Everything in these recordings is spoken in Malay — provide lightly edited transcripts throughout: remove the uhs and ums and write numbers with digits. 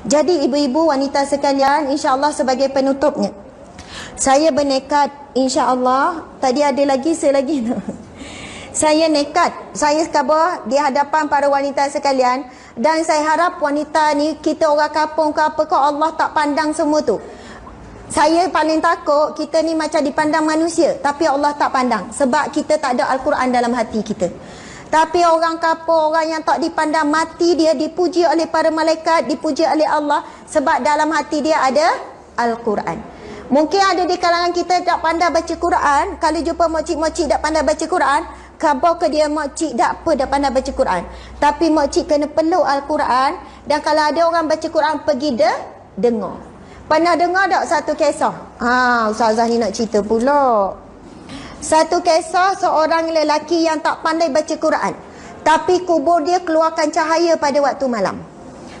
Jadi ibu-ibu wanita sekalian, insya-Allah sebagai penutupnya, saya bernekat insya-Allah. Tadi ada lagi saya lagi saya nekat, saya khabar di hadapan para wanita sekalian, dan saya harap wanita ni, kita orang kampung ke apa kau, Allah tak pandang semua tu. Saya paling takut kita ni macam dipandang manusia, tapi Allah tak pandang, sebab kita tak ada Al-Quran dalam hati kita. Tapi orang kampung, orang yang tak dipandang mati dia, dipuji oleh para malaikat, dipuji oleh Allah, sebab dalam hati dia ada Al-Quran. Mungkin ada di kalangan kita tak pandai baca Quran. Kalau jumpa makcik-makcik tak pandai baca Quran, khabar ke dia makcik tak apa dah pandai baca Quran. Tapi makcik kena peluk Al-Quran. Dan kalau ada orang baca Quran, pergi dengar. Pernah dengar tak satu kisah? Ustazah ni nak cerita pula. Satu kisah seorang lelaki yang tak pandai baca Quran, tapi kubur dia keluarkan cahaya pada waktu malam.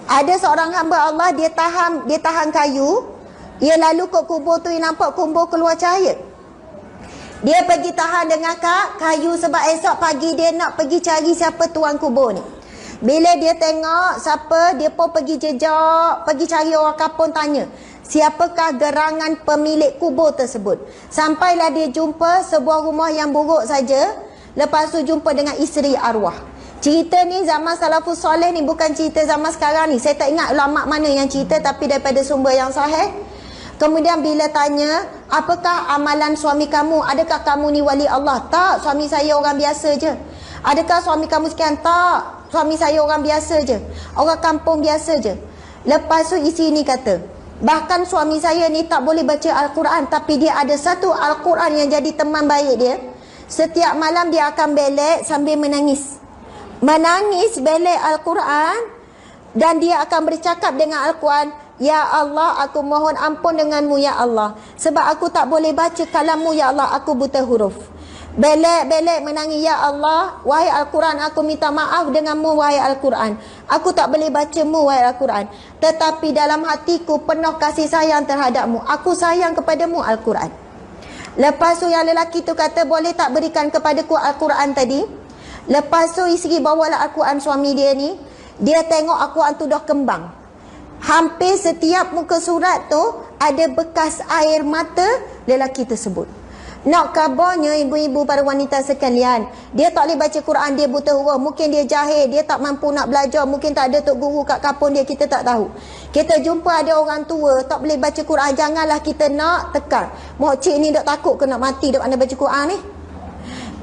Ada seorang hamba Allah, dia tahan kayu. Dia lalu ke kubur tu, dia nampak kubur keluar cahaya. Dia pergi tahan dengan kayu sebab esok pagi dia nak pergi cari siapa tuan kubur ni. Bila dia tengok siapa, dia pun pergi jejak, pergi cari orang kampung, tanya siapakah gerangan pemilik kubur tersebut. Sampailah dia jumpa sebuah rumah yang buruk saja. Lepas tu jumpa dengan isteri arwah. Cerita ni zaman salafus soleh ni, bukan cerita zaman sekarang ni. Saya tak ingat ulama mana yang cerita, tapi daripada sumber yang sahih. Kemudian bila tanya, apakah amalan suami kamu? Adakah kamu ni wali Allah? Tak, suami saya orang biasa je. Adakah suami kamu sekian? Tak, suami saya orang biasa je, orang kampung biasa je. Lepas tu isi ni kata, bahkan suami saya ni tak boleh baca Al-Quran, tapi dia ada satu Al-Quran yang jadi teman baik dia. Setiap malam dia akan belek sambil menangis. Menangis belek Al-Quran. Dan dia akan bercakap dengan Al-Quran, ya Allah, aku mohon ampun denganmu ya Allah, sebab aku tak boleh baca kalammu ya Allah, aku buta huruf. Belek-belek menangis, ya Allah, wahai Al-Quran, aku minta maaf denganmu wahai Al-Quran, aku tak boleh bacamu wahai Al-Quran, tetapi dalam hatiku penuh kasih sayang terhadapmu, aku sayang kepadamu Al-Quran. Lepas tu yang lelaki tu kata, boleh tak berikan kepadaku Al-Quran tadi? Lepas tu isteri bawalah Al-Quran suami dia ni. Dia tengok Al-Quran tu dah kembang. Hampir setiap muka surat tu ada bekas air mata lelaki tersebut. Nak kabarnya ibu-ibu para wanita sekalian, dia tak boleh baca Quran, dia buta huruf, mungkin dia jahil, dia tak mampu nak belajar, mungkin tak ada tok guru kat kampung dia, kita tak tahu. Kita jumpa ada orang tua tak boleh baca Quran, janganlah kita nak tekan. Makcik ni tak takut ke nak mati tak pandai baca Quran ni?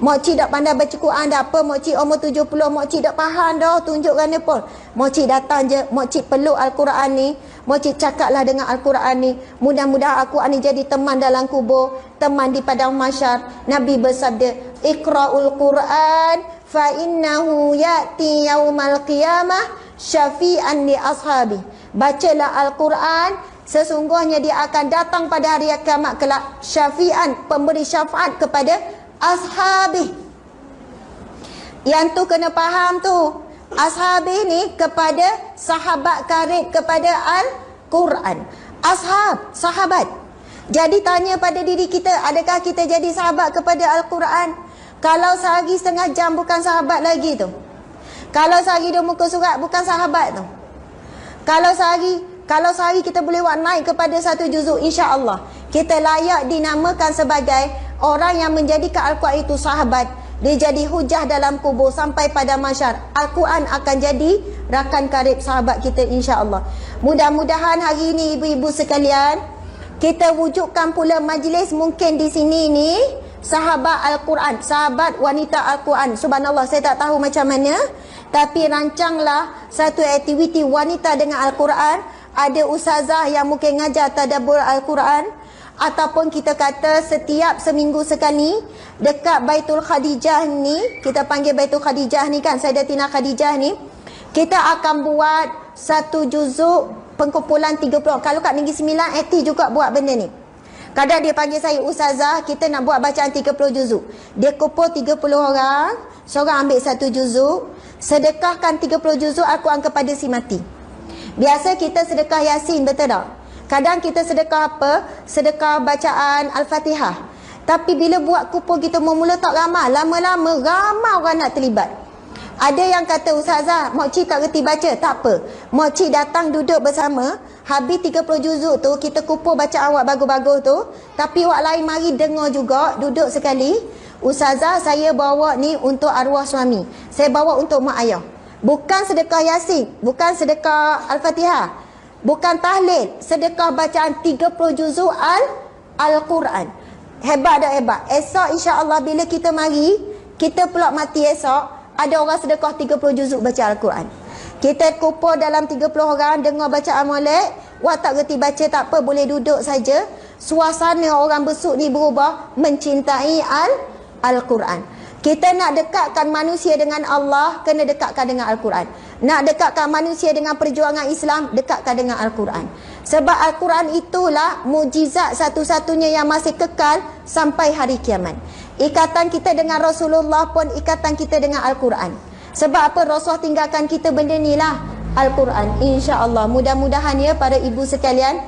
Makcik tak pandai baca Quran dah apa, makcik umur 70, makcik tak faham dah tunjukkan apa. Makcik datang je, makcik peluk Al-Quran ni, makcik cakaplah dengan Al-Quran ni. Mudah-mudahan Al-Quran ni jadi teman dalam kubur, teman di padang mahsyar. Nabi bersabda, Iqra'ul Quran fa innahu ya'ti yaumal qiyamah syafi'an li ashabi. Bacalah Al-Quran, sesungguhnya dia akan datang pada hari kiamat kelak, syafi'an, pemberi syafaat kepada ashabi. Yang tu kena faham tu. Ashabi ni kepada sahabat karib kepada Al-Quran. Ashab, sahabat. Jadi tanya pada diri kita, adakah kita jadi sahabat kepada Al-Quran? Kalau sehari setengah jam bukan sahabat lagi tu. Kalau sehari dua muka surat bukan sahabat tu. Kalau sehari kita boleh buat naik kepada satu juzuk, insya-Allah kita layak dinamakan sebagai orang yang menjadikan Al-Quran itu sahabat. Dia jadi hujah dalam kubur sampai pada mahsyar. Al-Quran akan jadi rakan karib sahabat kita, insya-Allah. Mudah-mudahan hari ini ibu-ibu sekalian, kita wujudkan pula majlis mungkin di sini ni sahabat Al-Quran, sahabat wanita Al-Quran. Subhanallah, saya tak tahu macam mana, tapi rancanglah satu aktiviti wanita dengan Al-Quran. Ada ustazah yang mungkin ngajar tadabbur Al-Quran, ataupun kita kata setiap seminggu sekali dekat Baitul Khadijah ni, kita panggil Baitul Khadijah ni kan, Sayyidatina Khadijah ni, kita akan buat satu juzuk pengkumpulan 30. Kalau kat Negeri Sembilan aktif juga buat benda ni. Kadang dia panggil saya, ustazah, kita nak buat bacaan 30 juzuk. Dia kumpul 30 orang, seorang ambil satu juzuk, sedekahkan 30 juzuk Al-Quran kepada si mati. Biasa kita sedekah Yasin, betul tak? Kadang kita sedekah apa? Sedekah bacaan Al-Fatihah. Tapi bila buat kupon kita memula tak ramai, lama-lama ramai orang nak terlibat. Ada yang kata, Ustazah, Mokcik tak reti baca. Tak apa. Mokcik datang duduk bersama. Habis 30 juzuk tu, kita kumpul baca awak bagus-bagus tu. Tapi awak lain mari dengar juga. Duduk sekali. Ustazah, saya bawa ni untuk arwah suami. Saya bawa untuk mak ayah. Bukan sedekah Yasin. Bukan sedekah Al-Fatihah. Bukan tahlil. Sedekah bacaan 30 juzuk Al-Quran. Hebat tak hebat? Esok insya-Allah bila kita mari, kita pula mati esok, ada orang sedekah 30 juzuk baca Al-Quran. Kita kumpul dalam 30 orang dengar bacaan molek. Wah tak reti baca tak apa, boleh duduk saja. Suasana orang besuk ni berubah mencintai Al-Quran. Kita nak dekatkan manusia dengan Allah, kena dekatkan dengan Al-Quran. Nak dekatkan manusia dengan perjuangan Islam, dekatkan dengan Al-Quran. Sebab Al-Quran itulah mujizat satu-satunya yang masih kekal sampai hari kiamat. Ikatan kita dengan Rasulullah pun ikatan kita dengan Al-Quran. Sebab apa? Rasulullah tinggalkan kita benda ni lah, Al-Quran. InsyaAllah mudah-mudahan ya para ibu sekalian,